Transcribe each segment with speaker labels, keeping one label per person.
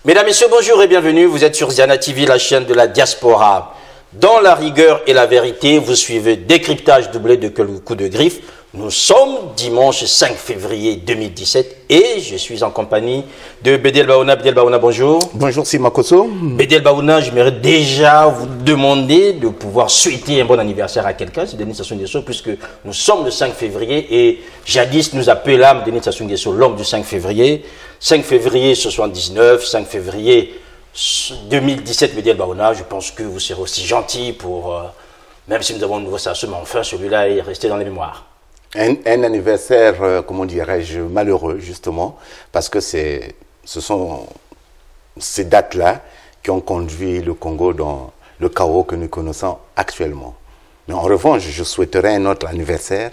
Speaker 1: Mesdames, Messieurs, bonjour et bienvenue. Vous êtes sur Ziana TV, la chaîne de la diaspora. Dans la rigueur et la vérité, vous suivez Décryptage doublé de coups de griffe. Nous sommes dimanche 5 février 2017 et je suis en compagnie de Bédel Baouna. Bédel Baouna, bonjour.
Speaker 2: Bonjour Simakoso.
Speaker 1: Bédel Baouna, je m'aimerais déjà vous demander de pouvoir souhaiter un bon anniversaire à quelqu'un, c'est Denis Sassou Nguesso, puisque nous sommes le 5 février et jadis nous appelâmes Denis Sassou Nguesso l'homme du 5 février. 5 février 79, 5 février 2017, Bédel Baouna, je pense que vous serez aussi gentil pour, même si nous avons un nouveau Sassou, mais enfin celui-là est resté dans les mémoires.
Speaker 2: Un anniversaire, comment dirais-je, malheureux, justement, parce que ce sont ces dates-là qui ont conduit le Congo dans le chaos que nous connaissons actuellement. Mais en revanche, je souhaiterais un autre anniversaire,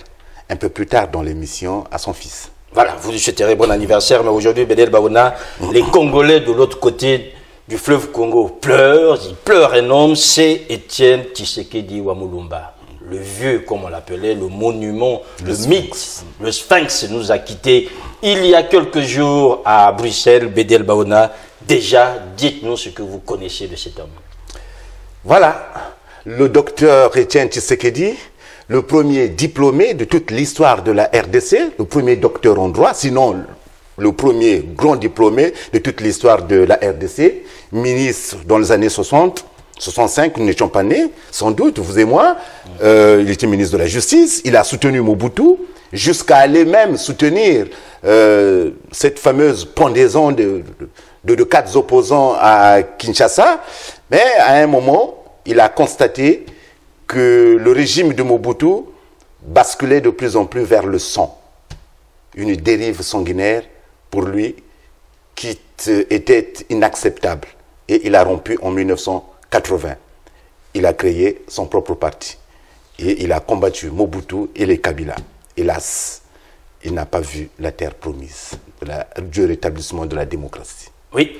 Speaker 2: un peu plus tard dans l'émission, à son fils.
Speaker 1: Voilà, vous lui souhaiterez bon anniversaire, mais aujourd'hui, Bédel Baouna, les Congolais de l'autre côté du fleuve Congo pleurent, ils pleurent un homme, c'est Étienne Tshisekedi Wamulumba. Le vieux, comme on l'appelait, le monument, le mythe, le sphinx nous a quittés il y a quelques jours à Bruxelles. Bédel Baouna, déjà, dites-nous ce que vous connaissez de cet homme.
Speaker 2: Voilà, le docteur Étienne Tshisekedi, le premier diplômé de toute l'histoire de la RDC, le premier docteur en droit, sinon le premier grand diplômé de toute l'histoire de la RDC, ministre dans les années 60. 65, nous n'étions pas nés, sans doute, vous et moi. Il était ministre de la Justice, il a soutenu Mobutu, jusqu'à aller même soutenir cette fameuse pendaison de quatre opposants à Kinshasa. Mais à un moment, il a constaté que le régime de Mobutu basculait de plus en plus vers le sang. Une dérive sanguinaire, pour lui, qui était inacceptable. Et il a rompu en 1980. Il a créé son propre parti et il a combattu Mobutu et les Kabila. Hélas, il n'a pas vu la terre promise du rétablissement de la démocratie.
Speaker 1: Oui,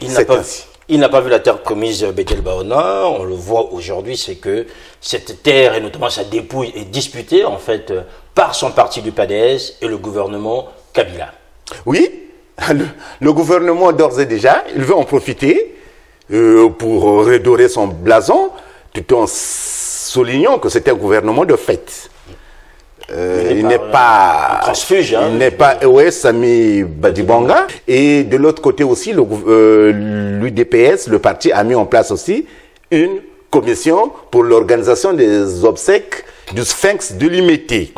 Speaker 1: il n'a pas vu la terre promise, Bédel Baouna. On le voit aujourd'hui, c'est que cette terre, et notamment sa dépouille, est disputée en fait par son parti du PADS et le gouvernement Kabila.
Speaker 2: Oui, le gouvernement d'ores et déjà, il veut en profiter pour redorer son blason, tout en soulignant que c'est un gouvernement de fait. Il n'est pas
Speaker 1: transfuge, hein,
Speaker 2: il n'est pas Sami Badibanga. Et de l'autre côté aussi, l'UDPS, le parti, a mis en place aussi une commission pour l'organisation des obsèques du Sphinx de Limité.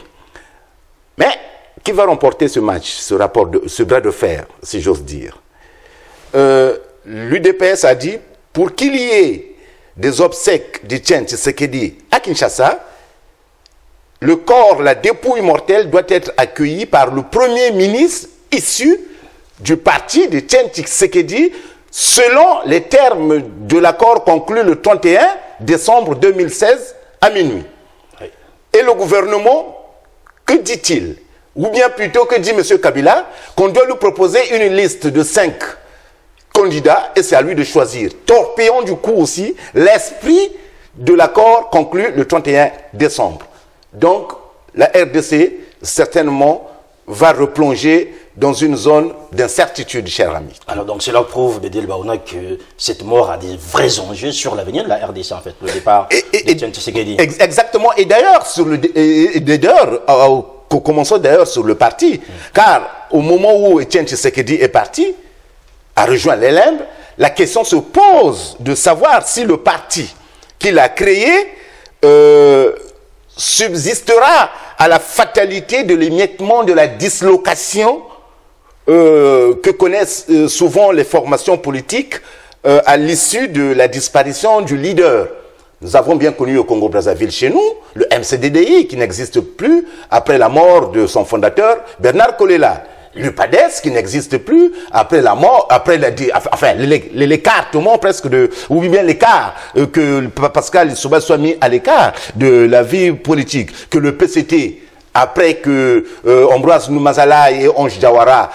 Speaker 2: Mais qui va remporter ce match, ce bras de fer, si j'ose dire? L'UDPS a dit, pour qu'il y ait des obsèques d'Étienne Tshisekedi à Kinshasa, le corps, la dépouille mortelle doit être accueilli par le premier ministre issu du parti d'Étienne Tshisekedi selon les termes de l'accord conclu le 31 décembre 2016 à minuit. Oui. Et le gouvernement, que dit-il? Ou bien plutôt, que dit M. Kabila? Qu'on doit lui proposer une liste de 5 candidats et c'est à lui de choisir. Torpillons du coup aussi l'esprit de l'accord conclu le 31 décembre. Donc, la RDC, certainement, va replonger dans une zone d'incertitude, cher ami.
Speaker 1: Alors, donc, cela prouve, Bédel Baouna, que cette mort a des vrais enjeux sur l'avenir de la RDC, en fait, le départ d'Étienne Tshisekedi.
Speaker 2: Exactement. Et d'ailleurs, commençons d'ailleurs sur le parti. Car au moment où Étienne Tshisekedi est parti, a rejoint les Limbes, la question se pose de savoir si le parti qu'il a créé subsistera à la fatalité de l'émiettement, de la dislocation que connaissent souvent les formations politiques à l'issue de la disparition du leader. Nous avons bien connu au Congo-Brazzaville chez nous, le MCDDI qui n'existe plus après la mort de son fondateur Bernard Kolela. L'UPADES qui n'existe plus après la mort, enfin l'écartement presque ou bien l'écart que Pascal Lissouba soit mis à l'écart de la vie politique, que le PCT après que Ambroise Noumazala et Onge Diawara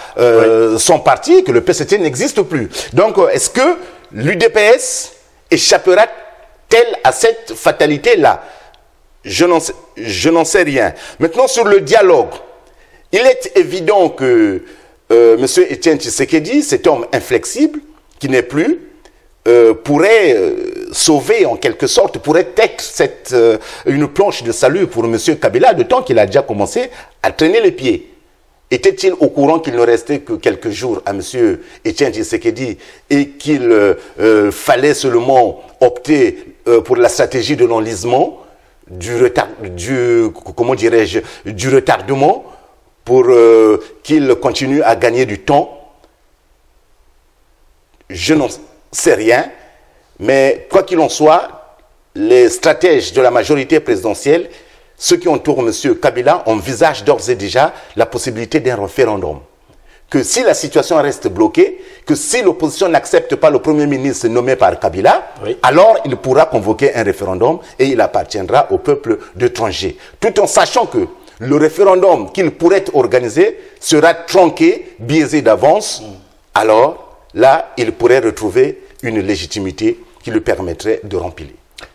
Speaker 2: sont partis, que le PCT n'existe plus. Donc est-ce que l'UDPS échappera-t-elle à cette fatalité-là? Je n'en sais rien. Maintenant sur le dialogue. Il est évident que M. Étienne Tshisekedi, cet homme inflexible, qui n'est plus, pourrait sauver en quelque sorte, pourrait être une planche de salut pour M. Kabila, d'autant qu'il a déjà commencé à traîner les pieds. Était-il au courant qu'il ne restait que quelques jours à M. Etienne Tshisekedi et qu'il fallait seulement opter pour la stratégie de l'enlisement, du retardement pour qu'il continue à gagner du temps? Je n'en sais rien, mais quoi qu'il en soit, les stratèges de la majorité présidentielle, ceux qui entourent M. Kabila, envisagent d'ores et déjà la possibilité d'un référendum. Que si la situation reste bloquée, que si l'opposition n'accepte pas le Premier ministre nommé par Kabila, oui, alors il pourra convoquer un référendum et il appartiendra au peuple de Tanger. Tout en sachant que le référendum qu'il pourrait organiser sera tronqué, biaisé d'avance, alors là, il pourrait retrouver une légitimité qui lui permettrait de remplir.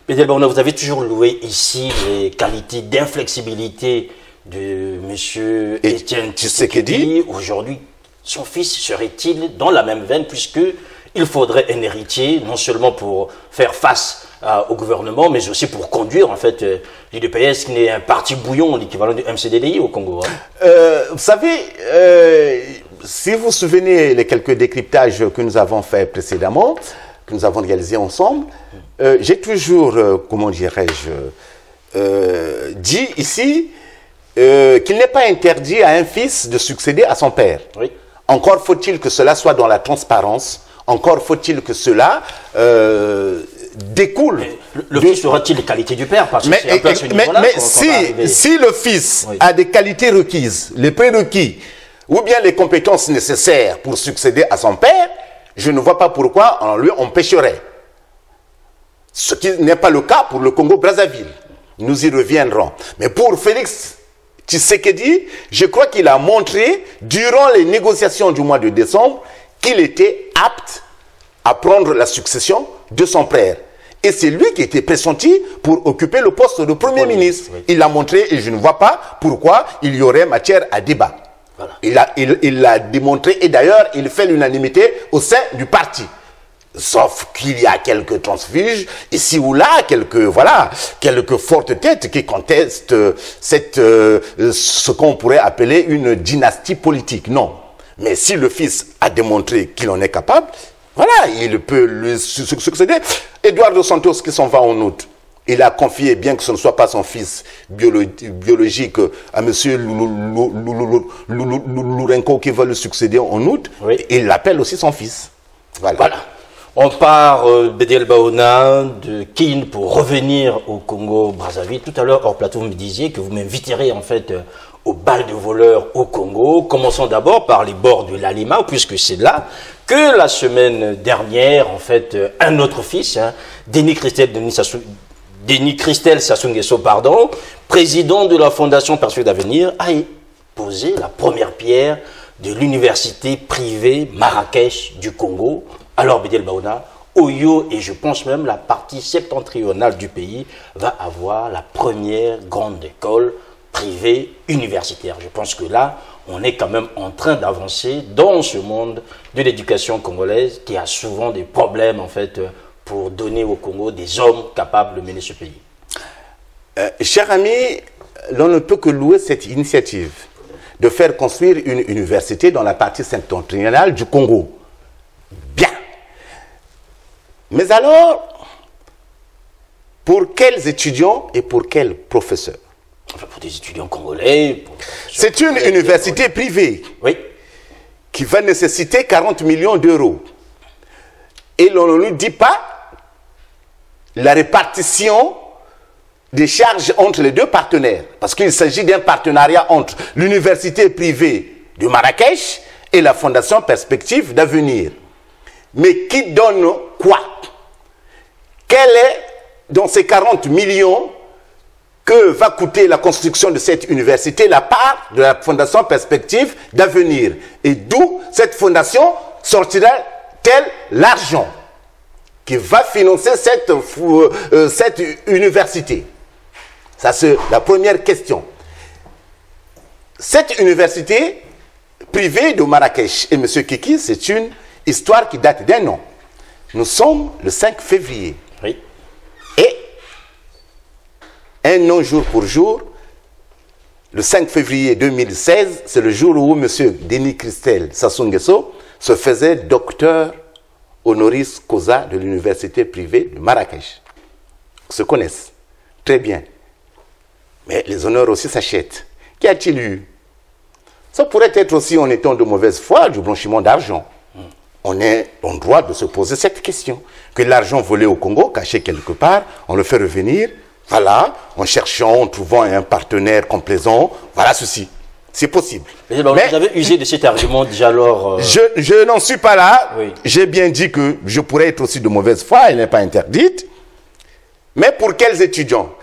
Speaker 1: Bédel Baouna, vous avez toujours loué ici les qualités d'inflexibilité de M. Etienne Tshisekedi. Aujourd'hui, son fils serait-il dans la même veine, puisqu'il faudrait un héritier, non seulement pour faire face au gouvernement, mais aussi pour conduire, en fait, l'UDPS, qui est un parti bouillon, l'équivalent du MCDDI au Congo. Hein.
Speaker 2: Vous savez, si vous vous souvenez les quelques décryptages que nous avons faits précédemment, que nous avons réalisés ensemble, j'ai toujours, comment dirais-je, dit ici qu'il n'est pas interdit à un fils de succéder à son père. Oui. Encore faut-il que cela soit dans la transparence, encore faut-il que cela découle.
Speaker 1: Le fils aura-t-il les qualités du père? Parce que
Speaker 2: mais si le fils a des qualités requises, les prérequis, ou bien les compétences nécessaires pour succéder à son père, je ne vois pas pourquoi on lui empêcherait. Ce qui n'est pas le cas pour le Congo-Brazzaville. Nous y reviendrons. Mais pour Félix Tshisekedi, je crois qu'il a montré, durant les négociations du mois de décembre, qu'il était apte à prendre la succession de son frère. Et c'est lui qui était pressenti pour occuper le poste de Premier ministre. Oui. Il l'a montré et je ne vois pas pourquoi il y aurait matière à débat. Voilà. Il l'a démontré et d'ailleurs il fait l'unanimité au sein du parti. Sauf qu'il y a quelques transfuges ici ou là, quelques fortes têtes qui contestent ce qu'on pourrait appeler une dynastie politique. Non. Mais si le fils a démontré qu'il en est capable, voilà, il peut lui succéder. Édouard Dos Santos qui s'en va en août, il a confié, bien que ce ne soit pas son fils biologique, à M. Lourenco qui va le succéder en août. Oui. Il l'appelle aussi son fils.
Speaker 1: Voilà. On part, Bédel Baouna, de Kin pour revenir au Congo-Brazzaville. Tout à l'heure, hors plateau, vous me disiez que vous m'inviterez en fait au bal de voleurs au Congo. Commençons d'abord par les bords de l'Alima, puisque c'est là que la semaine dernière, en fait, un autre fils, Denis Christel Sassou Nguesso, président de la Fondation Perspective d'Avenir, a posé la première pierre de l'université privée Marrakech du Congo. Alors, Bédel Baouna, Oyo, et je pense même la partie septentrionale du pays, va avoir la première grande école privée universitaire. Je pense que là, on est quand même en train d'avancer dans ce monde de l'éducation congolaise qui a souvent des problèmes, en fait, pour donner au Congo des hommes capables de mener ce pays.
Speaker 2: Cher ami, l'on ne peut que louer cette initiative de faire construire une université dans la partie septentrionale du Congo. Bien. Mais alors, pour quels étudiants et pour quels professeurs?
Speaker 1: Enfin, pour des étudiants congolais.
Speaker 2: C'est une université privée, oui, qui va nécessiter 40 millions d'euros. Et l'on ne nous dit pas la répartition des charges entre les deux partenaires. Parce qu'il s'agit d'un partenariat entre l'université privée de Marrakech et la Fondation Perspective d'Avenir. Mais qui donne quoi? Quel est, dans ces 40 millions, que va coûter la construction de cette université, la part de la Fondation Perspective d'Avenir? Et d'où cette fondation sortira-t-elle l'argent qui va financer cette université? Ça, c'est la première question. Cette université privée de Marrakech et M. Kiki, c'est une histoire qui date d'un an. Nous sommes le 5 février.
Speaker 1: Oui.
Speaker 2: Et, un an jour pour jour, le 5 février 2016, c'est le jour où M. Denis Christel Sassou Nguesso se faisait docteur honoris causa de l'université privée de Marrakech. Ils se connaissent très bien. Mais les honneurs aussi s'achètent. Qu'y a-t-il eu? Ça pourrait être aussi en étant de mauvaise foi du blanchiment d'argent. On est en droit de se poser cette question. Que l'argent volé au Congo, caché quelque part, on le fait revenir, voilà, en cherchant, en trouvant un partenaire complaisant, voilà ceci. C'est possible.
Speaker 1: Mais vous avez usé de cet argument déjà alors...
Speaker 2: Je n'en suis pas là.
Speaker 1: Oui.
Speaker 2: J'ai bien dit que je pourrais être aussi de mauvaise foi, elle n'est pas interdite. Mais pour quels étudiants?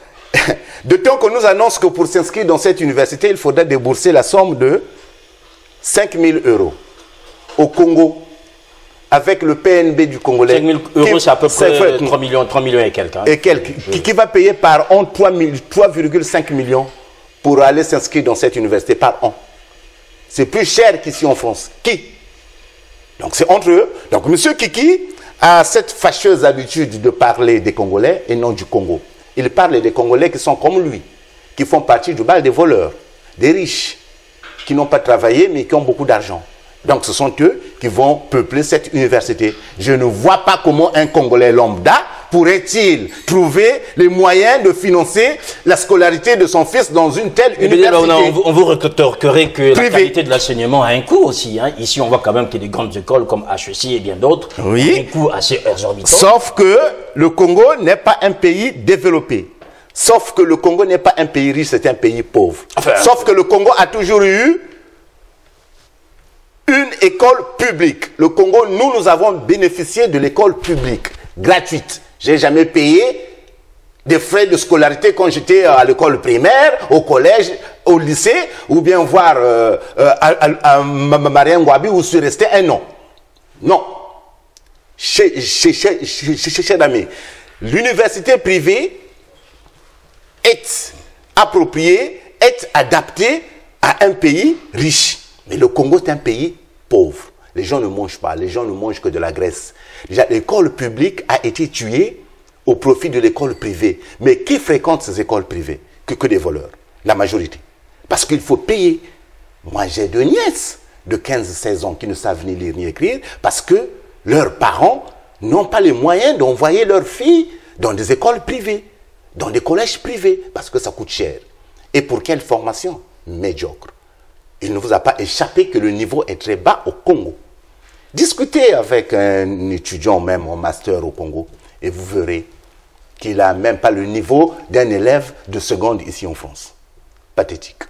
Speaker 2: De temps qu'on nous annonce que pour s'inscrire dans cette université, il faudrait débourser la somme de 5 000 € au Congo, avec le PNB du Congolais.
Speaker 1: 5 000 €, c'est à peu près 3 millions et quelques. Hein.
Speaker 2: Et quelques. Oui. Qui va payer par an 3,5 millions pour aller s'inscrire dans cette université par an. C'est plus cher qu'ici en France. Qui? Donc c'est entre eux. Donc M. Kiki a cette fâcheuse habitude de parler des Congolais et non du Congo. Il parle des Congolais qui sont comme lui, qui font partie du bal des voleurs, des riches, qui n'ont pas travaillé mais qui ont beaucoup d'argent. Donc ce sont eux qui vont peupler cette université. Je ne vois pas comment un Congolais lambda pourrait-il trouver les moyens de financer la scolarité de son fils dans une telle université.
Speaker 1: On vous rétorquerait que la qualité de l'enseignement a un coût aussi. Hein. Ici, on voit quand même qu'il y a des grandes écoles comme HEC et bien d'autres.
Speaker 2: Oui.
Speaker 1: Un coût assez exorbitant.
Speaker 2: Sauf que le Congo n'est pas un pays développé. Sauf que le Congo n'est pas un pays riche, c'est un pays pauvre. Enfin, sauf que le Congo a toujours eu une école publique. Le Congo, nous avons bénéficié de l'école publique, gratuite. Je n'ai jamais payé des frais de scolarité quand j'étais à l'école primaire, au collège, au lycée, ou bien voir à Marien Ngouabi où je suis resté un an. Non. Cher ami, l'université privée est appropriée, est adaptée à un pays riche. Mais le Congo est un pays pauvre. Les gens ne mangent pas, les gens ne mangent que de la graisse. Déjà, l'école publique a été tuée au profit de l'école privée. Mais qui fréquente ces écoles privées? Que des voleurs, la majorité. Parce qu'il faut payer. Moi, j'ai deux nièces de 15-16 ans qui ne savent ni lire ni écrire parce que leurs parents n'ont pas les moyens d'envoyer leurs filles dans des écoles privées, dans des collèges privés, parce que ça coûte cher. Et pour quelle formation? Médiocre. Il ne vous a pas échappé que le niveau est très bas au Congo. Discutez avec un étudiant même en master au Congo et vous verrez qu'il n'a même pas le niveau d'un élève de seconde ici en France. Pathétique.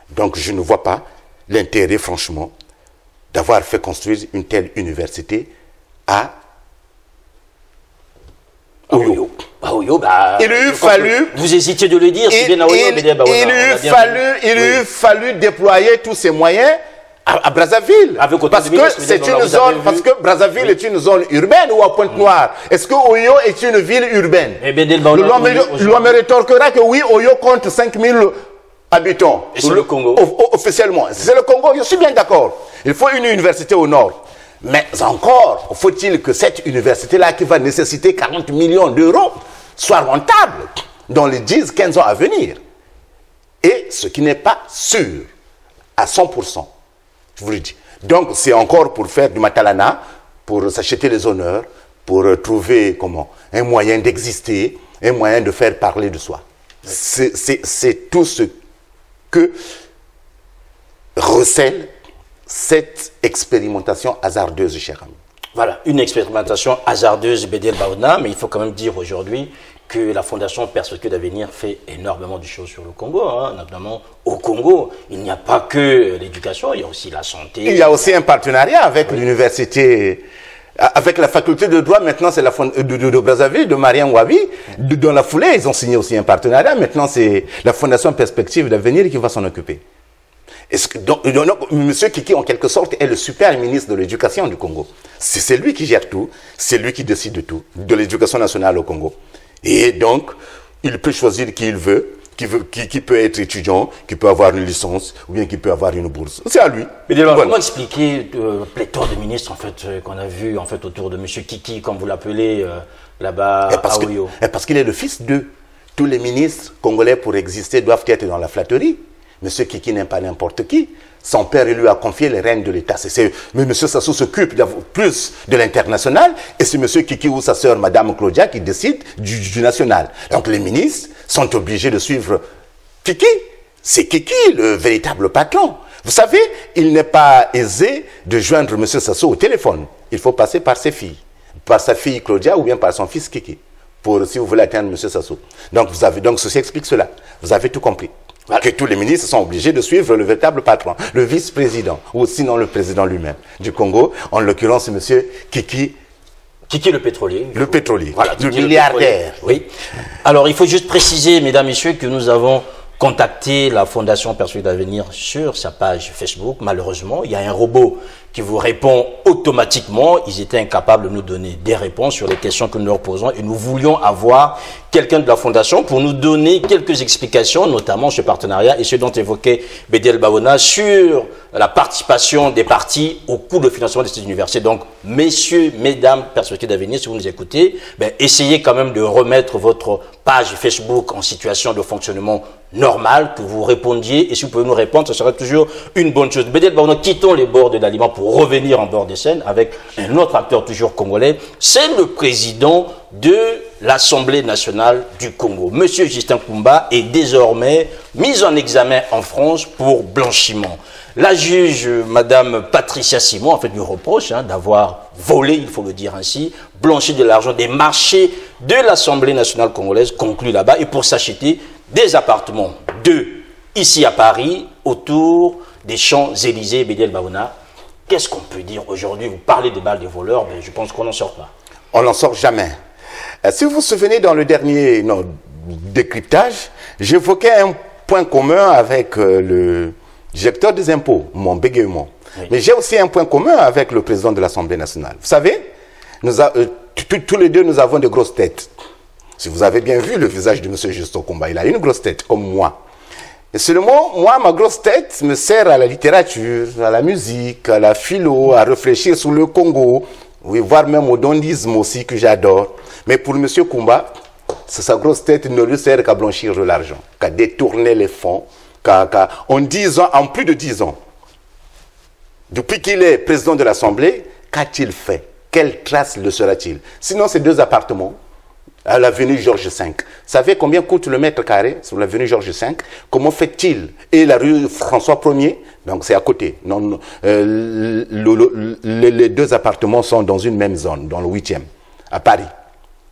Speaker 2: Donc je ne vois pas l'intérêt franchement d'avoir fait construire une telle université à Oyo. Il eût fallu...
Speaker 1: Vous hésitiez de le dire.
Speaker 2: Il eût fallu déployer tous ces moyens à Brazzaville. Parce que c'est une zone, parce que Brazzaville est une zone urbaine ou à Pointe-Noire. Est-ce que Oyo est une ville urbaine? L'on me rétorquera que oui, Oyo compte 5 000 habitants.
Speaker 1: Et c'est le Congo.
Speaker 2: Officiellement. C'est le Congo, je suis bien d'accord. Il faut une université au nord. Mais encore, faut-il que cette université-là, qui va nécessiter 40 millions d'euros, soit rentable dans les 10-15 ans à venir. Et ce qui n'est pas sûr à 100%. Je vous le dis. Donc, c'est encore pour faire du matalana, pour s'acheter les honneurs, pour trouver un moyen d'exister, un moyen de faire parler de soi. C'est tout ce que recèle cette expérimentation hasardeuse, cher ami.
Speaker 1: Voilà, une expérimentation hasardeuse, Bédel Baouna, mais il faut quand même dire aujourd'hui que la Fondation Perspective d'Avenir fait énormément de choses sur le Congo, hein, notamment au Congo. Il n'y a pas que l'éducation, il y a aussi la santé.
Speaker 2: Il y a aussi un partenariat avec l'université, avec la faculté de droit. Maintenant, c'est la de Brazzaville, de Marien Ngouabi. Dans la foulée, ils ont signé aussi un partenariat. Maintenant, c'est la Fondation Perspective d'Avenir qui va s'en occuper. Donc, M. Kiki, en quelque sorte, est le super ministre de l'éducation du Congo. C'est lui qui gère tout, c'est lui qui décide de tout, de l'éducation nationale au Congo. Et donc, il peut choisir qui il veut, qui peut être étudiant, qui peut avoir une licence, ou bien qui peut avoir une bourse. C'est à lui.
Speaker 1: Mais voilà. Comment expliquer pléthore de ministres en fait, qu'on a vu en fait, autour de M. Kiki, comme vous l'appelez là-bas à Oyo?
Speaker 2: Parce qu'il est le fils d'eux. Tous les ministres congolais, pour exister, doivent être dans la flatterie. M. Kiki n'est pas n'importe qui. Son père, il lui a confié les rênes de l'État. Mais M. Sassou s'occupe plus de l'international, et c'est M. Kiki ou sa sœur, Mme Claudia, qui décide du national. Donc les ministres sont obligés de suivre Kiki. C'est Kiki, le véritable patron. Vous savez, il n'est pas aisé de joindre M. Sassou au téléphone. Il faut passer par ses filles. Par sa fille Claudia ou bien par son fils Kiki. Pour, si vous voulez atteindre M. Sassou. Donc ceci explique cela. Vous avez tout compris. Que tous les ministres sont obligés de suivre le véritable patron, le vice-président, ou sinon le président lui-même du Congo, en l'occurrence M. Kiki.
Speaker 1: Kiki le pétrolier.
Speaker 2: Le pétrolier,
Speaker 1: voilà,
Speaker 2: le milliardaire.
Speaker 1: Oui. Alors il faut juste préciser, mesdames, messieurs, que nous avons contacté la Fondation Perspective d'Avenir sur sa page Facebook. Malheureusement, il y a un robot qui vous répond automatiquement. Ils étaient incapables de nous donner des réponses sur les questions que nous leur posons et nous voulions avoir quelqu'un de la Fondation pour nous donner quelques explications, notamment ce partenariat et ce dont évoquait Bédiel Baona sur la participation des partis au coût de financement de ces universités. Donc, messieurs, mesdames, Perspectives d'Avenir, si vous nous écoutez, essayez quand même de remettre votre page Facebook en situation de fonctionnement normal, que vous répondiez, et si vous pouvez nous répondre, ce serait toujours une bonne chose. Bédiel Baona, quittons les bords de l'aliment pour revenir en bord des scènes avec un autre acteur toujours congolais, c'est le président de l'Assemblée nationale du Congo. Monsieur Justin Koumba est désormais mis en examen en France pour blanchiment. La juge, Madame Patricia Simon, en fait, lui reproche d'avoir volé, il faut le dire ainsi, blanchi de l'argent des marchés de l'Assemblée nationale congolaise conclus là-bas et pour s'acheter des appartements. Ici à Paris, autour des Champs-Élysées, Bédiel Baona. Qu'est-ce qu'on peut dire aujourd'hui? Vous parlez des balles des voleurs, mais je pense qu'on n'en sort pas.
Speaker 2: On n'en sort jamais. Si vous vous souvenez, dans le dernier décryptage, j'évoquais un point commun avec le directeur des impôts, mon bégaiement. Oui. Mais j'ai aussi un point commun avec le président de l'Assemblée nationale. Vous savez, tous les deux, nous avons de grosses têtes. Si vous avez bien vu le visage de M. Justin Koumba, il a une grosse tête, comme moi. Et seulement, moi, ma grosse tête me sert à la littérature, à la musique, à la philo, à réfléchir sur le Congo, oui, voire même au dondisme aussi, que j'adore. Mais pour M. Koumba, sa grosse tête ne lui sert qu'à blanchir de l'argent, qu'à détourner les fonds, en plus de 10 ans. Depuis qu'il est président de l'Assemblée, qu'a-t-il fait? Quelle trace le sera-t-il? Sinon, ces 2 appartements à l'avenue Georges V. Vous savez combien coûte le mètre carré sur l'avenue Georges V? Comment fait-il? Et la rue François Ier, donc c'est à côté. Non, les 2 appartements sont dans une même zone, dans le 8e, à Paris.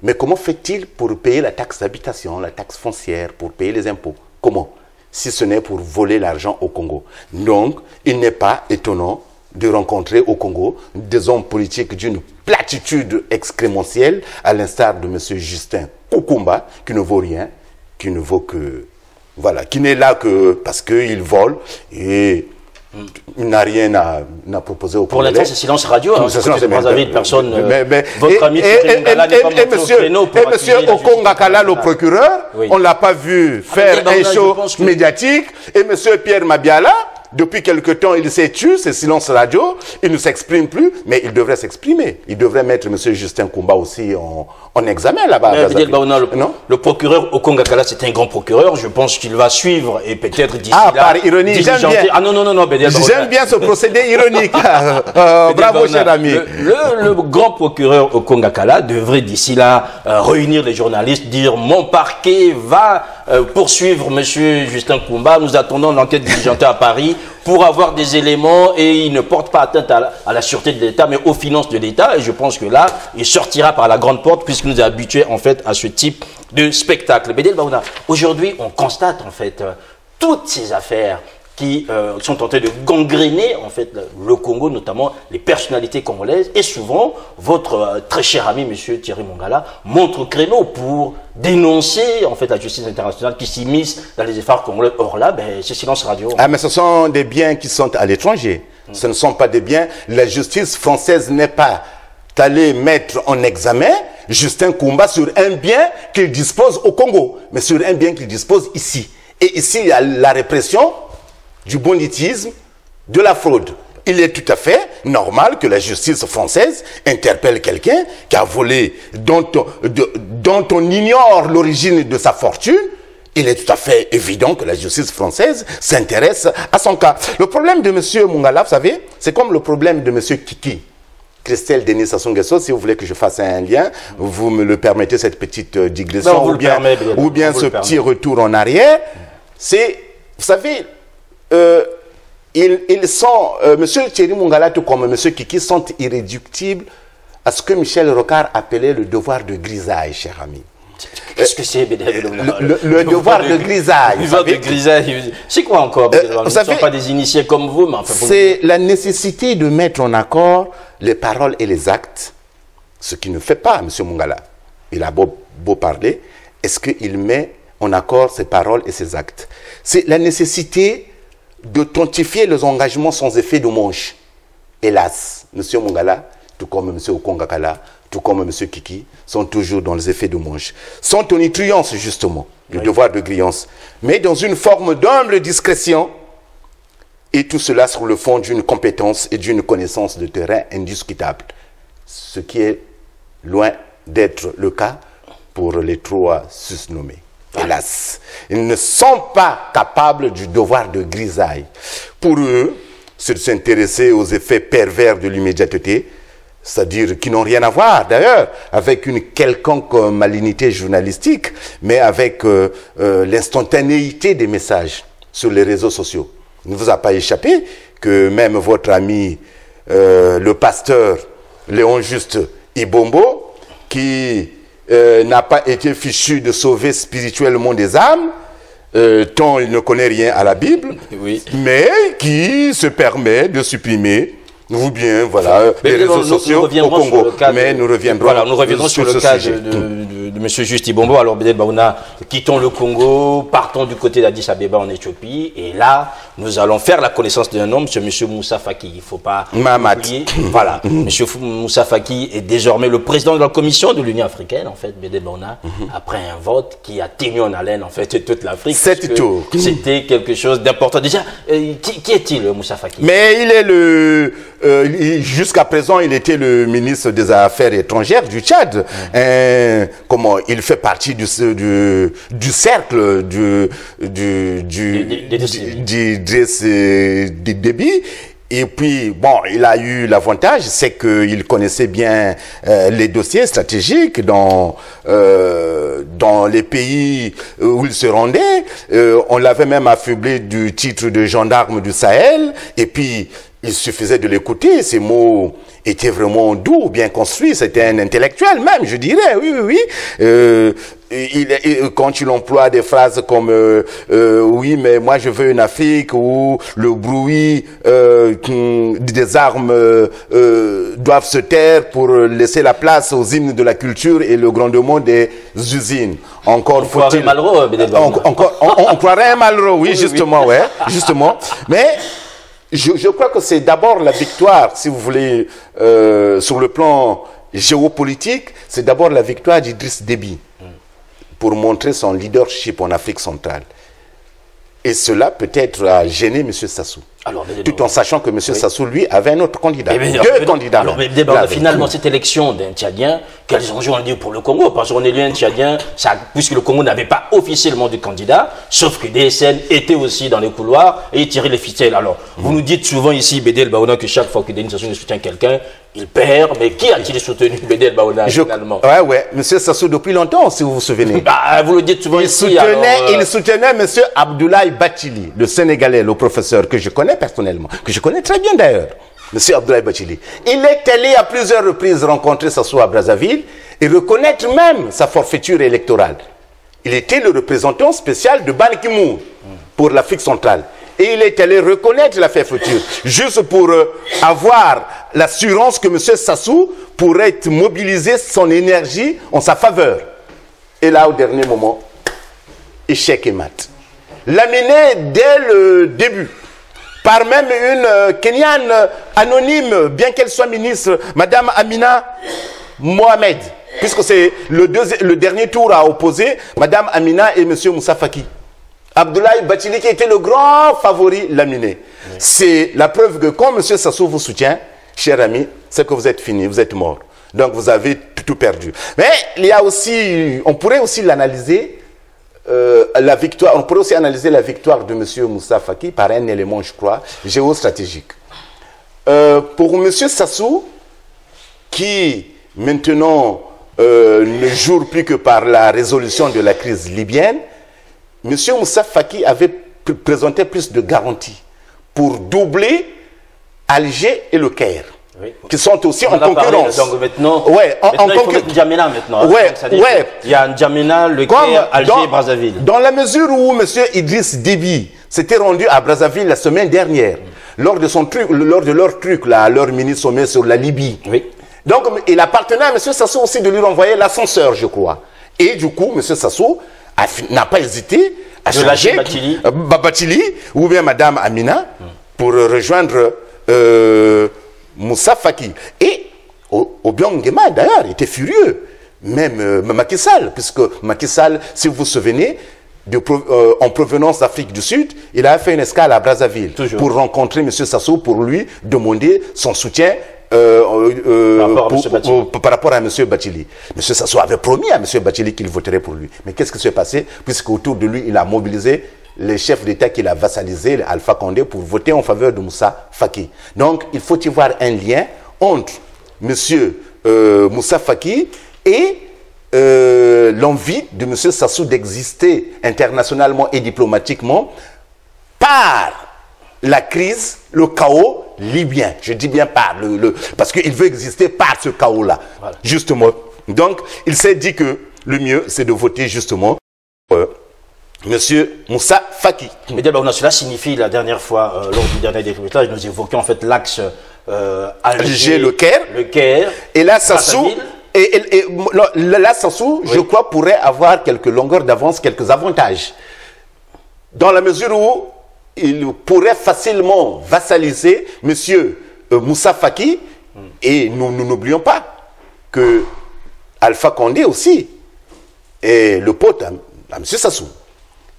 Speaker 2: Mais comment fait-il pour payer la taxe d'habitation, la taxe foncière, pour payer les impôts? Comment? Si ce n'est pour voler l'argent au Congo. Donc, il n'est pas étonnant de rencontrer au Congo des hommes politiques d'une platitude excrémentielle, à l'instar de M. Justin Koumba, qui ne vaut rien, qui ne vaut que... Voilà, qui n'est là que parce qu'il vole et il n'a rien à proposer au Congo.
Speaker 1: Pour l'instant, c'est silence radio. Hein, c'est pas avis de personne.
Speaker 2: Votre ami et M. Okongakala, le procureur, oui. On ne l'a pas vu faire un show médiatique. Et M. Pierre Mabiala, depuis quelque temps, il s'est tué, c'est silence radio, il ne s'exprime plus, mais il devrait s'exprimer. Il devrait mettre M. Justin Koumba aussi en examen là-bas.
Speaker 1: Le procureur Okongakala, c'est un grand procureur, je pense qu'il va suivre et peut-être d'ici là...
Speaker 2: par ironie, j'aime bien.
Speaker 1: Ah non,
Speaker 2: j'aime bien ce procédé ironique. Bravo, cher ami.
Speaker 1: Le grand procureur Okongakala devrait d'ici là réunir les journalistes, dire mon parquet va poursuivre M. Justin Koumba, nous attendons l'enquête diligentée à Paris pour avoir des éléments et il ne porte pas atteinte à la sûreté de l'État mais aux finances de l'État et je pense que là il sortira par la grande porte puisqu'il nous a habitués en fait à ce type de spectacle. Bédiel Baona, aujourd'hui on constate en fait toutes ces affaires qui sont tentés de gangréner en fait le Congo, notamment les personnalités congolaises. Et souvent, votre très cher ami, M. Thierry Mongala, montre créneau pour dénoncer en fait la justice internationale qui s'immisce dans les efforts congolais. Or là, c'est silence radio.
Speaker 2: Ah, mais ce sont des biens qui sont à l'étranger. Ce ne sont pas des biens. La justice française n'est pas allée mettre en examen Justin Koumba sur un bien qu'il dispose au Congo, mais sur un bien qu'il dispose ici. Et ici, il y a la répression du banditisme, de la fraude. Il est tout à fait normal que la justice française interpelle quelqu'un qui a volé, dont on ignore l'origine de sa fortune. Il est tout à fait évident que la justice française s'intéresse à son cas. Le problème de M. Mungala, vous savez, c'est comme le problème de M. Kiki. Christelle Denis Sassou Nguesso, si vous voulez que je fasse un lien, vous me le permettez, cette petite digression,
Speaker 1: non,
Speaker 2: ou bien ce petit retour en arrière. C'est, vous savez, ils sont, M. Thierry Mungala, tout comme M. Kiki, sont irréductibles à ce que Michel Rocard appelait le devoir de grisaille, cher ami.
Speaker 1: Qu'est-ce que c'est,
Speaker 2: le devoir de grisaille.
Speaker 1: Le devoir de grisaille. C'est quoi encore? Nous ne sommes pas des initiés comme vous, mais enfin.
Speaker 2: C'est la nécessité de mettre en accord les paroles et les actes, ce qui ne fait pas M. Mungala. Il a beau parler, est-ce qu'il met en accord ses paroles et ses actes? C'est la nécessité de tontifier les engagements sans effet de manche. Hélas, M. Mungala, tout comme M. Okongakala, tout comme M. Kiki, sont toujours dans les effets de manche. Sont tonitruance, justement, le devoir de grillance, mais dans une forme d'humble discrétion, et tout cela sur le fond d'une compétence et d'une connaissance de terrain indiscutable. Ce qui est loin d'être le cas pour les trois susnommés. Hélas, ils ne sont pas capables du devoir de grisaille. Pour eux, c'est de s'intéresser aux effets pervers de l'immédiateté, c'est-à-dire qui n'ont rien à voir d'ailleurs avec une quelconque malignité journalistique, mais avec l'instantanéité des messages sur les réseaux sociaux. Il ne vous a pas échappé que même votre ami, le pasteur Léon Juste Ibombo, qui n'a pas été fichu de sauver spirituellement des âmes, tant il ne connaît rien à la Bible, mais qui se permet de supprimer ou bien, voilà, les réseaux sociaux au Congo. Mais nous reviendrons
Speaker 1: sur le cas de M. Juste Ibombo. Alors, Bédel Baouna, quittons le Congo, partons du côté d'Addis Abeba en Éthiopie. Et là, nous allons faire la connaissance d'un homme, c'est M. Moussa Faki. Il ne faut pas oublier. Voilà. M. Moussa Faki est désormais le président de la commission de l'Union africaine, en fait, Bédel Baouna, après un vote qui a tenu en haleine, en fait, toute l'Afrique. C'était quelque chose d'important. Déjà, qui est-il, Moussa Faki?
Speaker 2: Mais il est jusqu'à présent, il était le ministre des Affaires étrangères du Tchad. Il fait partie du cercle du débit. Et puis, bon, il a eu l'avantage, c'est qu'il connaissait bien les dossiers stratégiques dans les pays où il se rendait. On l'avait même affublé du titre de gendarme du Sahel. Et puis, il suffisait de l'écouter, ses mots étaient vraiment doux, bien construits, c'était un intellectuel même, je dirais, oui. Quand il emploie des phrases comme oui, mais moi je veux une Afrique où le bruit des armes doivent se taire pour laisser la place aux hymnes de la culture et le grondement des usines. Encore faut-il... On croirait un Malraux, oui, justement, ouais, justement. Mais... Je crois que c'est d'abord la victoire, si vous voulez, sur le plan géopolitique, c'est d'abord la victoire d'Idriss Déby pour montrer son leadership en Afrique centrale. Et cela peut-être a gêné M. Sassou. Alors, tout en sachant que M. Sassou, lui, avait un autre candidat. Deux candidats.
Speaker 1: Alors, finalement, cette élection d'un Tchadien, quels enjeux on dit pour le Congo? Parce qu'on est élu un Tchadien, puisque le Congo n'avait pas officiellement de candidat, sauf que DSN était aussi dans les couloirs et tirait les ficelles. Alors, vous nous dites souvent ici, Bédel Baouna, que chaque fois que Denis Sassou soutient quelqu'un, il perd. Mais qui a-t-il soutenu Bédel Baouna finalement?
Speaker 2: Ouais. M. Sassou, depuis longtemps, si vous vous souvenez.
Speaker 1: Vous le dites souvent ici.
Speaker 2: Il soutenait M. Abdoulaye Bathily, le Sénégalais, le professeur que je connais personnellement, que je connais très bien d'ailleurs, M. Abdoulaye Bathily. Il est allé à plusieurs reprises rencontrer Sassou à Brazzaville et reconnaître même sa forfaiture électorale. Il était le représentant spécial de Ban Ki-moon pour l'Afrique centrale. Et il est allé reconnaître la forfaiture, juste pour avoir l'assurance que M. Sassou pourrait mobiliser son énergie en sa faveur. Et là, au dernier moment, échec et mat. Laminé dès le début, par même une Kenyane anonyme, bien qu'elle soit ministre, Madame Amina Mohamed, puisque c'est le dernier tour à opposer Madame Amina et M. Moussa Faki. Abdoulaye Bathily qui était le grand favori laminé. Oui. C'est la preuve que quand M. Sassou vous soutient, cher ami, c'est que vous êtes fini, vous êtes mort. Donc vous avez tout perdu. Mais il y a aussi, on pourrait aussi l'analyser, la victoire, on pourrait aussi analyser la victoire de M. Moussa Faki par un élément, je crois, géostratégique. Pour M. Sassou, qui maintenant ne joue plus que par la résolution de la crise libyenne, M. Moussa Faki avait présenté plus de garanties pour doubler Alger et le Caire, oui, qui sont aussi en concurrence.
Speaker 1: Parlé, donc maintenant,
Speaker 2: ouais,
Speaker 1: il faut mettre N'Djamena maintenant.
Speaker 2: Ouais,
Speaker 1: ouais. Il y a N'Djamena, le Caire, Alger et Brazzaville.
Speaker 2: Dans la mesure où M. Idriss Déby s'était rendu à Brazzaville la semaine dernière, lors de leur truc, là, leur mini-sommet sur la Libye. Oui. Donc, il appartenait à M. Sassou aussi de lui renvoyer l'ascenseur, je crois. Et du coup, M. Sassou n'a pas hésité à changer Bathily ou bien Mme Amina pour rejoindre Moussa Faki. Et Obiang Nguema, d'ailleurs, était furieux. Même Macky Sall, puisque Macky Sall, si vous vous souvenez, en provenance d'Afrique du Sud, il a fait une escale à Brazzaville pour rencontrer M. Sassou, pour lui demander son soutien par rapport à M. Bathily. M. Sassou avait promis à M. Bathily qu'il voterait pour lui. Mais qu'est-ce qui s'est passé? Puisqu'autour de lui, il a mobilisé les chefs d'État qu'il a vassalisés, Alpha Condé, pour voter en faveur de Moussa Faki. Donc, il faut y voir un lien entre M. Moussa Faki et l'envie de M. Sassou d'exister internationalement et diplomatiquement par la crise, le chaos libyen. Je dis bien par parce qu'il veut exister par ce chaos-là, voilà. Justement. Donc, il s'est dit que le mieux, c'est de voter justement Monsieur Moussa Faki.
Speaker 1: Mais cela signifie, la dernière fois, lors du dernier décryptage, nous évoquions en fait l'axe
Speaker 2: Alger, le Caire. Et là, Sassou... là, Sassou, oui, je crois, pourrait avoir quelques longueurs d'avance, quelques avantages. Dans la mesure où il pourrait facilement vassaliser M. Moussa Faki. Et nous n'oublions pas que Alpha Condé aussi est le pote à M. Sassou.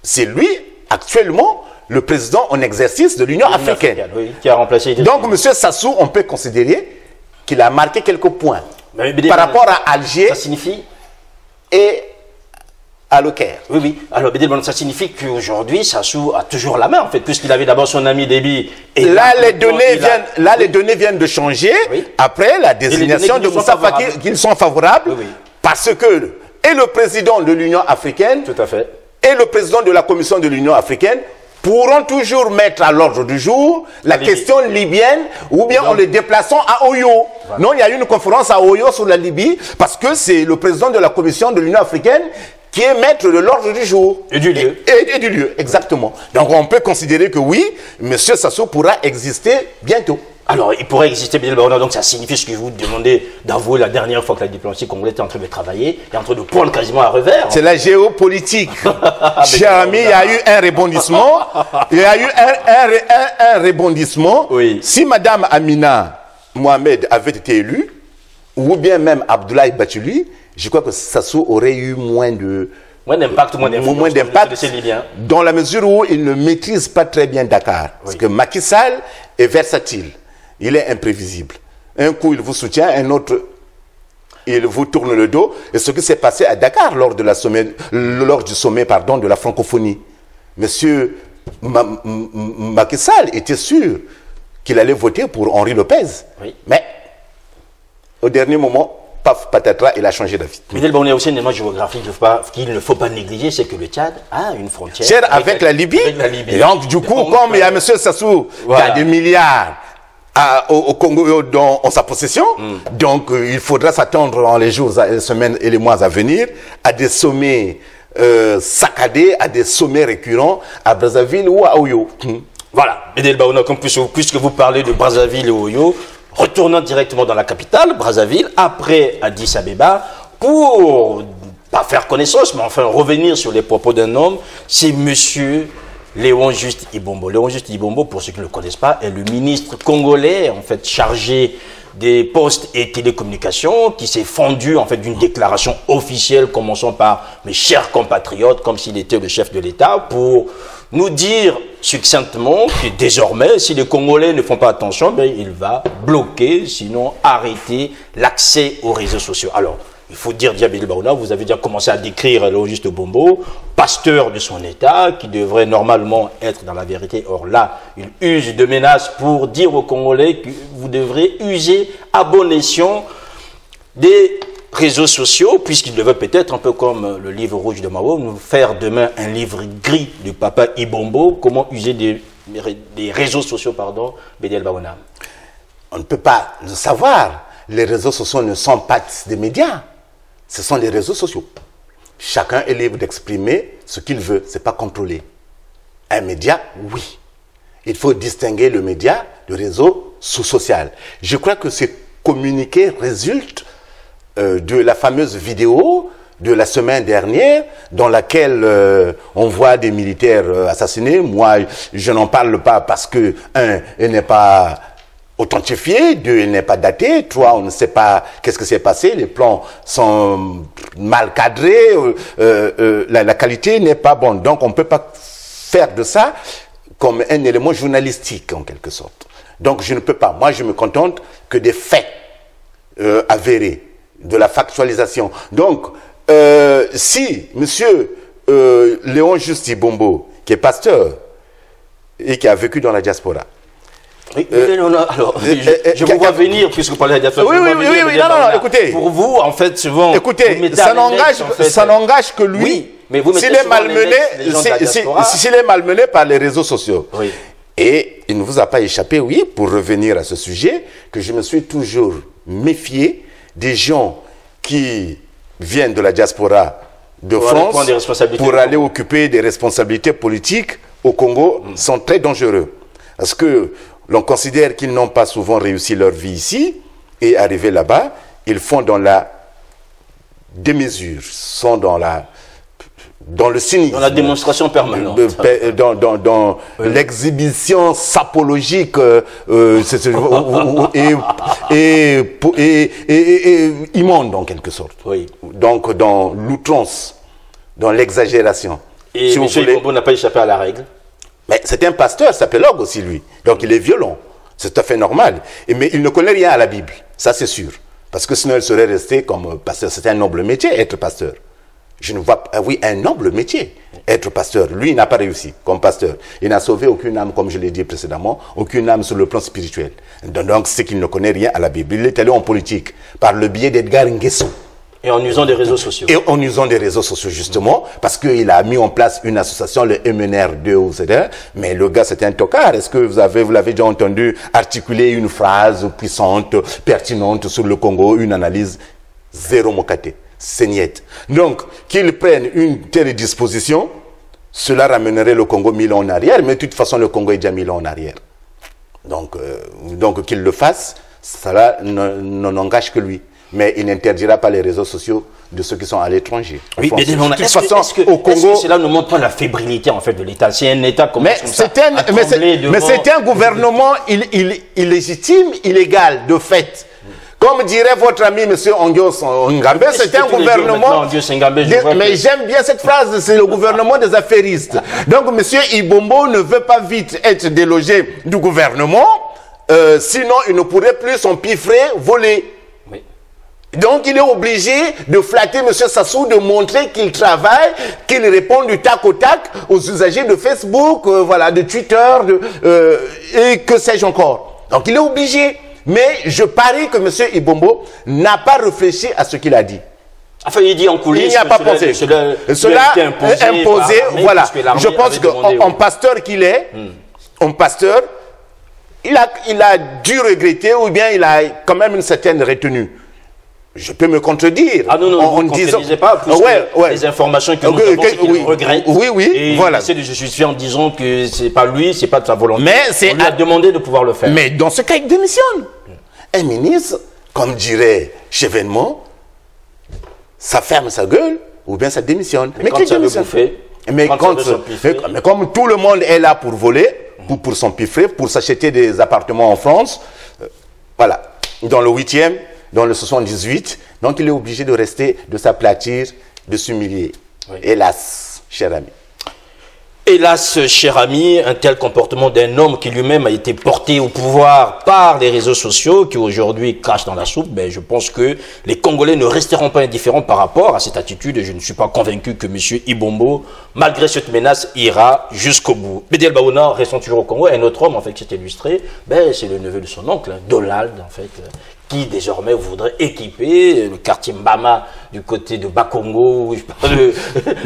Speaker 2: C'est lui, actuellement, le président en exercice de l'Union africaine.
Speaker 1: Oui, qui a remplacé.
Speaker 2: Donc, M. Sassou, on peut considérer qu'il a marqué quelques points. Par rapport à Alger,
Speaker 1: ça signifie
Speaker 2: et à Le Caire.
Speaker 1: Oui, oui. Alors, ça signifie qu'aujourd'hui, Sassou a toujours la main, en fait, puisqu'il avait d'abord son ami Déby.
Speaker 2: Et là, les données viennent de changer, oui, après la désignation de Moussa Faki, qu'ils sont favorables, oui, oui, parce que et le président de l'Union africaine,
Speaker 1: tout à fait,
Speaker 2: et le président de la Commission de l'Union africaine pourront toujours mettre à l'ordre du jour la question libyenne, ou bien en les déplaçant à Oyo. Voilà. Non, il y a eu une conférence à Oyo sur la Libye, parce que c'est le président de la Commission de l'Union africaine qui est maître de l'ordre du jour.
Speaker 1: Et du lieu.
Speaker 2: Et du lieu, exactement. Donc on peut considérer que oui, M. Sassou pourra exister bientôt.
Speaker 1: Alors, il pourrait exister, donc ça signifie ce que vous demandez d'avouer la dernière fois que la diplomatie congolaise était en train de travailler, et en train de prendre quasiment à revers.
Speaker 2: C'est la géopolitique. Cher ami, il y a eu un rebondissement. Il y a eu un rebondissement. Oui. Si Mme Amina Mohamed avait été élue, ou bien même Abdoulaye Bathily, je crois que Sassou aurait eu moins d'impact, dans la mesure où il ne maîtrise pas très bien Dakar. Oui. Parce que Macky Sall est versatile. Il est imprévisible. Un coup, il vous soutient, un autre, il vous tourne le dos. Et ce qui s'est passé à Dakar lors du sommet de la francophonie. Monsieur Macky Sall était sûr qu'il allait voter pour Henri Lopez. Oui. Mais, au dernier moment, paf, patatras, il a changé d'avis.
Speaker 1: Mais on a aussi un élément géographique qu'il ne faut pas négliger, c'est que le Tchad a une frontière
Speaker 2: avec la Libye. Et donc, du coup, comme il y a M. Sassou qui a des milliards au Congo en sa possession, donc il faudra s'attendre dans les jours, les semaines et les mois à venir à des sommets saccadés, à des sommets récurrents à Brazzaville ou à Oyo.
Speaker 1: Voilà. Puisque vous parlez de Brazzaville et Oyo, retournons directement dans la capitale, Brazzaville, après Addis Abeba, pour, pas faire connaissance, mais enfin revenir sur les propos d'un homme, c'est monsieur Léon Juste Ibombo. Léon Juste Ibombo, pour ceux qui ne le connaissent pas, est le ministre congolais, en fait, chargé des postes et télécommunications, qui s'est fendu en fait d'une déclaration officielle, commençant par mes chers compatriotes, comme s'il était le chef de l'État, pour nous dire succinctement que désormais, si les Congolais ne font pas attention, ben, il va bloquer, sinon arrêter l'accès aux réseaux sociaux. Alors, il faut dire, Diabéli Baouna, vous avez déjà commencé à décrire l'Auguste Bombo, pasteur de son État, qui devrait normalement être dans la vérité. Or là, il use de menaces pour dire aux Congolais que vous devrez user à bon escient des réseaux sociaux, puisqu'il devait peut-être, un peu comme le livre rouge de Mao, nous faire demain un livre gris du papa Ibombo, comment user des réseaux sociaux, pardon, Bédel Baouna.
Speaker 2: On ne peut pas le savoir. Les réseaux sociaux ne sont pas des médias. Ce sont les réseaux sociaux. Chacun est libre d'exprimer ce qu'il veut. Ce n'est pas contrôlé. Un média, oui. Il faut distinguer le média du réseau social. Je crois que ce communiqué résulte de la fameuse vidéo de la semaine dernière dans laquelle on voit des militaires assassinés. Moi, je n'en parle pas parce que, un, il n'est pas authentifié, deux, il n'est pas daté, trois, on ne sait pas qu'est-ce qui s'est passé, les plans sont mal cadrés, la qualité n'est pas bonne. Donc on ne peut pas faire de ça comme un élément journalistique en quelque sorte. Donc je ne peux pas, moi je me contente que des faits avérés, de la factualisation. Donc si monsieur Léon Justi Bombo, qui est pasteur et qui a vécu dans la diaspora,
Speaker 1: oui, alors, je vous vois venir, puisque vous parlez de la diaspora.
Speaker 2: Oui, non, écoutez.
Speaker 1: Pour vous, en fait, souvent...
Speaker 2: Écoutez, ça n'engage que lui,
Speaker 1: oui, mais vous
Speaker 2: s'il est malmené par les réseaux sociaux. Oui. Et il ne vous a pas échappé, oui, pour revenir à ce sujet, que je me suis toujours méfié des gens qui viennent de la diaspora de France pour aller occuper des responsabilités politiques au Congo, sont très dangereux. Parce que l'on considère qu'ils n'ont pas souvent réussi leur vie ici, et arrivés là-bas, ils font dans la démesure, sont dans le cynisme.
Speaker 1: Dans la démonstration permanente.
Speaker 2: Dans l'exhibition sapologique et immonde en quelque sorte. Oui. Donc dans l'outrance, dans l'exagération.
Speaker 1: Et si M. Ibombo n'a pas échappé à la règle?
Speaker 2: Mais c'est un pasteur, sapélogue aussi lui. Donc il est violent. C'est tout à fait normal. Mais il ne connaît rien à la Bible. Ça c'est sûr. Parce que sinon il serait resté comme pasteur. C'est un noble métier, être pasteur. Je ne vois pas, oui, un noble métier, être pasteur. Lui, il n'a pas réussi comme pasteur. Il n'a sauvé aucune âme, comme je l'ai dit précédemment, aucune âme sur le plan spirituel. Donc c'est qu'il ne connaît rien à la Bible. Il est allé en politique par le biais d'Edgar Nguesso.
Speaker 1: Et en usant des réseaux sociaux.
Speaker 2: Et en usant des réseaux sociaux, justement, parce qu'il a mis en place une association, le MNR2, etc. Mais le gars, c'est un tocard. Est-ce que vous l'avez déjà entendu articuler une phrase puissante, pertinente sur le Congo, une analyse? Zéro mokaté, c'est niet. Donc, qu'ils prennent une telle disposition, cela ramènerait le Congo 1000 ans en arrière, mais de toute façon, le Congo est déjà 1000 ans en arrière. Donc qu'il le fasse, cela n'engage que lui. Mais il n'interdira pas les réseaux sociaux de ceux qui sont à l'étranger.
Speaker 1: Oui, mais de toute façon, au Congo, cela ne montre pas la fébrilité en fait de l'État. C'est un État comme
Speaker 2: mais c'est un gouvernement illégitime, illégal, de fait. Comme dirait votre ami M. Ongios Ngambé, c'est un gouvernement... Mais j'aime bien cette phrase, c'est le gouvernement des affairistes. Donc M. Ibombo ne veut pas vite être délogé du gouvernement, sinon il ne pourrait plus s'empiffrer, voler. Donc il est obligé de flatter M. Sassou, de montrer qu'il travaille, qu'il répond du tac au tac aux usagers de Facebook, voilà, de Twitter, et que sais-je encore. Donc il est obligé. Mais je parie que M. Ibombo n'a pas réfléchi à ce qu'il a dit.
Speaker 1: Enfin, il dit en coulisses.
Speaker 2: Il n'y a pas pensé. Cela imposé, voilà. Je pense qu'en pasteur qu'il est, en pasteur, il a dû regretter ou bien il a quand même une certaine retenue. Je peux me contredire.
Speaker 1: Ah non, vous ne contredisez pas, plus les informations que nous avons, c'est qu'il regrette.
Speaker 2: Oui,
Speaker 1: et
Speaker 2: voilà.
Speaker 1: il essaie de se justifier en disant que c'est pas lui, c'est pas de sa volonté.
Speaker 2: Mais
Speaker 1: on lui a demandé de pouvoir le faire.
Speaker 2: Mais dans ce cas, il démissionne. Un ministre, comme dirait Chevènement, ça ferme sa gueule ou bien ça démissionne.
Speaker 1: Mais quand ça veut bouffer,
Speaker 2: mais comme tout le monde est là pour voler, pour s'empiffrer, pour s'acheter des appartements en France, voilà. dans le 8e, dans le 78. Donc il est obligé de rester, de s'aplatir, de s'humilier. Oui. Hélas, cher ami.
Speaker 1: Hélas, cher ami, un tel comportement d'un homme qui lui-même a été porté au pouvoir par les réseaux sociaux, qui aujourd'hui crache dans la soupe, ben, je pense que les Congolais ne resteront pas indifférents par rapport à cette attitude. Et je ne suis pas convaincu que M. Ibombo, malgré cette menace, ira jusqu'au bout. Bédel Baouna, restant toujours au Congo, un autre homme, en fait, qui s'est illustré, ben, c'est le neveu de son oncle, Donald, en fait, qui désormais voudrait équiper le quartier Mbama du côté de Bakongo, je parle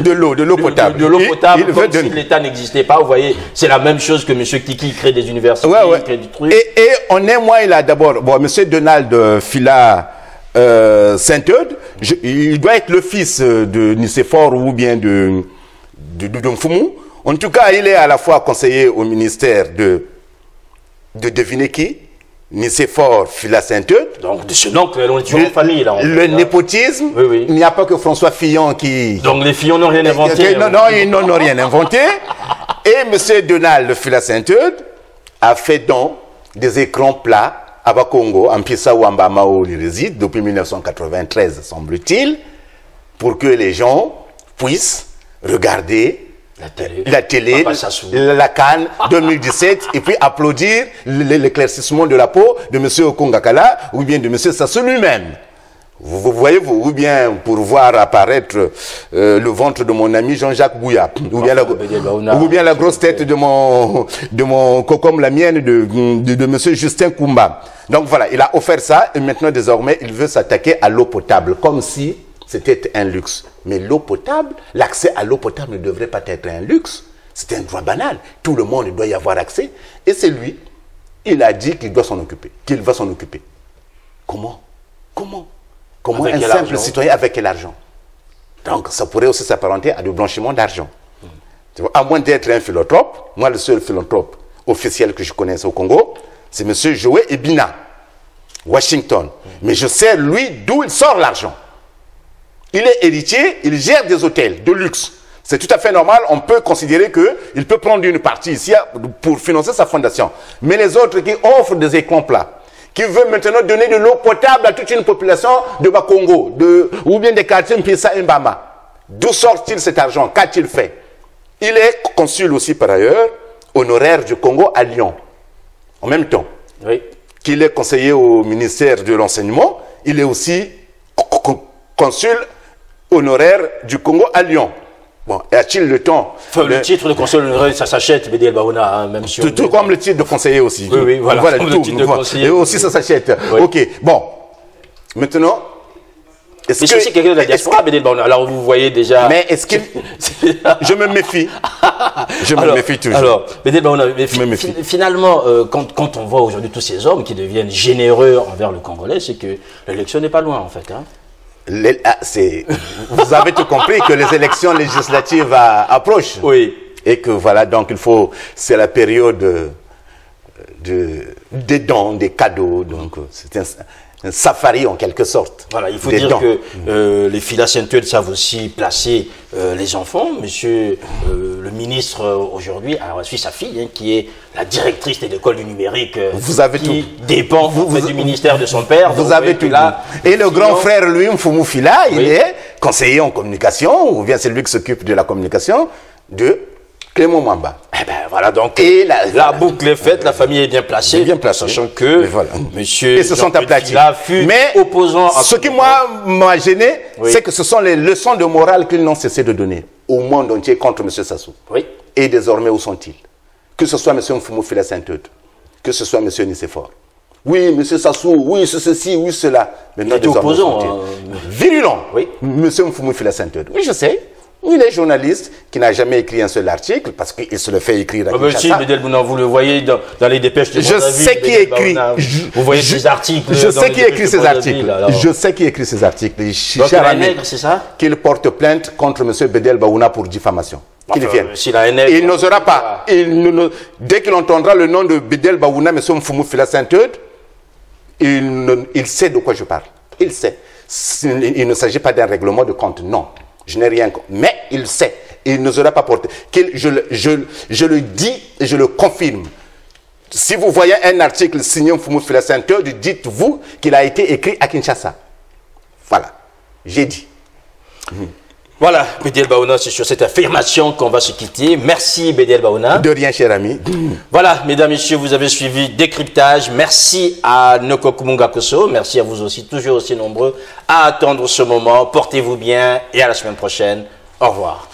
Speaker 2: de l'eau potable.
Speaker 1: De l'eau potable, comme si l'État n'existait pas. Vous voyez, c'est la même chose que M. Kiki crée des universités,
Speaker 2: ouais.
Speaker 1: crée du truc.
Speaker 2: Et on est, moi, il a d'abord, bon, M. Donald Fila Saint-Eude, il doit être le fils de Nicéphore ou bien de Mfumu. En tout cas, il est à la fois conseiller au ministère de deviner qui, Nicéphore Fila Saint-Eude.
Speaker 1: Donc, de ce nom, on est toujours en famille, là.
Speaker 2: Le népotisme, oui, oui. Il n'y a pas que François Fillon qui...
Speaker 1: Donc, les Fillons n'ont rien inventé.
Speaker 2: Non, ils n'ont rien inventé. Et M. Donald Fila Saint-Eude a fait don des écrans plats à Bakongo, en Pissa ou en Bama où il réside, depuis 1993, semble-t-il, pour que les gens puissent regarder la télé, la Cannes 2017, et puis applaudir l'éclaircissement de la peau de M. Okongakala ou bien de M. Sassou lui-même. Vous voyez, ou bien pour voir apparaître le ventre de mon ami Jean-Jacques Bouya, ou bien la grosse tête de mon comme la mienne de M. Justin Koumba. Donc voilà, il a offert ça, et maintenant désormais il veut s'attaquer à l'eau potable, comme si c'était un luxe. Mais l'eau potable, l'accès à l'eau potable ne devrait pas être un luxe. C'est un droit banal. Tout le monde doit y avoir accès. Et c'est lui, il a dit qu'il doit s'en occuper, qu'il va s'en occuper. Comment avec un simple citoyen, avec quel argent? Donc ça pourrait aussi s'apparenter à du blanchiment d'argent. À moins d'être un philanthrope, moi le seul philanthrope officiel que je connaisse au Congo, c'est M. Joé Ebina, Washington. Mais je sais, lui, d'où il sort l'argent. Il est héritier, il gère des hôtels de luxe. C'est tout à fait normal, on peut considérer qu'il peut prendre une partie ici pour financer sa fondation. Mais les autres qui offrent des écrans plats, qui veulent maintenant donner de l'eau potable à toute une population de Bakongo, ou bien des quartiers Mpissa et Mbama, d'où sort-il cet argent? Qu'a-t-il fait? Il est consul aussi par ailleurs, honoraire du Congo à Lyon. En même temps qu'il est conseiller au ministère de l'Enseignement, il est aussi consul honoraire du Congo à Lyon. Bon, a-t-il le temps?
Speaker 1: Enfin, le titre de conseiller honoraire, ça s'achète, Bédel Baouna, hein, même si
Speaker 2: tout comme le titre de conseiller aussi.
Speaker 1: Oui, voilà
Speaker 2: tout.
Speaker 1: Le titre de conseiller.
Speaker 2: Et aussi, ça s'achète. Oui. Ok, bon. Maintenant,
Speaker 1: mais c'est aussi quelqu'un de la diaspora, Bédel Baouna. Alors, vous voyez déjà...
Speaker 2: Mais est-ce qu'il... Je me méfie. Je me méfie toujours.
Speaker 1: Alors, Bédel Baouna, finalement, quand on voit aujourd'hui tous ces hommes qui deviennent généreux envers le Congolais, c'est que l'élection n'est pas loin, en fait, hein.
Speaker 2: Vous avez tout compris que les élections législatives approchent.
Speaker 1: Oui.
Speaker 2: Et que voilà, donc il faut, c'est la période des dons, des cadeaux. Donc c'est un safari en quelque sorte.
Speaker 1: Voilà, il faut dire que les Fila Saint-Eude savent aussi placer les enfants. Monsieur le ministre aujourd'hui a reçu sa fille, hein, qui est la directrice de l'école du numérique, qui dépend du ministère de son père.
Speaker 2: Vous avez tout là. Et le grand frère, lui, Mfumu Fila, il est conseiller en communication, ou bien c'est lui qui s'occupe de la communication de Clément Mwamba.
Speaker 1: Eh ben voilà, donc la boucle est faite, la famille est bien placée, sachant que monsieur
Speaker 2: Jean
Speaker 1: fut opposant à
Speaker 2: ce qui m'a gêné, c'est que ce sont les leçons de morale qu'ils n'ont cessé de donner au monde entier contre M. Sassou.
Speaker 1: Oui.
Speaker 2: Et désormais, où sont-ils? Que ce soit M. Mfumu Fila Saint-Eude, que ce soit M. Nicéphore. Oui, M. Sassou, oui, ceci, oui, cela.
Speaker 1: Il était opposant.
Speaker 2: Virulent. Oui. M. Mfumu Fila Saint-Eude. Oui, je sais. Il est journaliste qui n'a jamais écrit un seul article parce qu'il se le fait écrire à Kinshasa.
Speaker 1: Vous le voyez dans les dépêches de
Speaker 2: Je sais qui écrit.
Speaker 1: Vous voyez ces articles.
Speaker 2: Je sais qui écrit ces articles. Je sais qui écrit ces articles.
Speaker 1: Donc il a un nègre, c'est ça?
Speaker 2: Qu'il porte plainte contre M. Bédel Baouna pour diffamation. Qu'il vienne.
Speaker 1: Il
Speaker 2: n'osera pas. Dès qu'il entendra le nom de Bédel Baouna, M. Mfumu Fila Saint-Eude, il sait de quoi je parle. Il sait. Il ne s'agit pas d'un règlement de compte, non. Je n'ai rien contre. Mais il sait. Il n'osera pas porter. Je le dis et je le confirme. Si vous voyez un article signé Mfumu Fela Sentor, dites-vous qu'il a été écrit à Kinshasa. Voilà, j'ai dit.
Speaker 1: Voilà, Bédel Baouna, c'est sur cette affirmation qu'on va se quitter. Merci Bédel Baouna.
Speaker 2: De rien, cher ami.
Speaker 1: Voilà, mesdames, messieurs, vous avez suivi Décryptage. Merci à Noko Kumunga Koso. Merci à vous aussi, toujours aussi nombreux, à attendre ce moment. Portez-vous bien et à la semaine prochaine. Au revoir.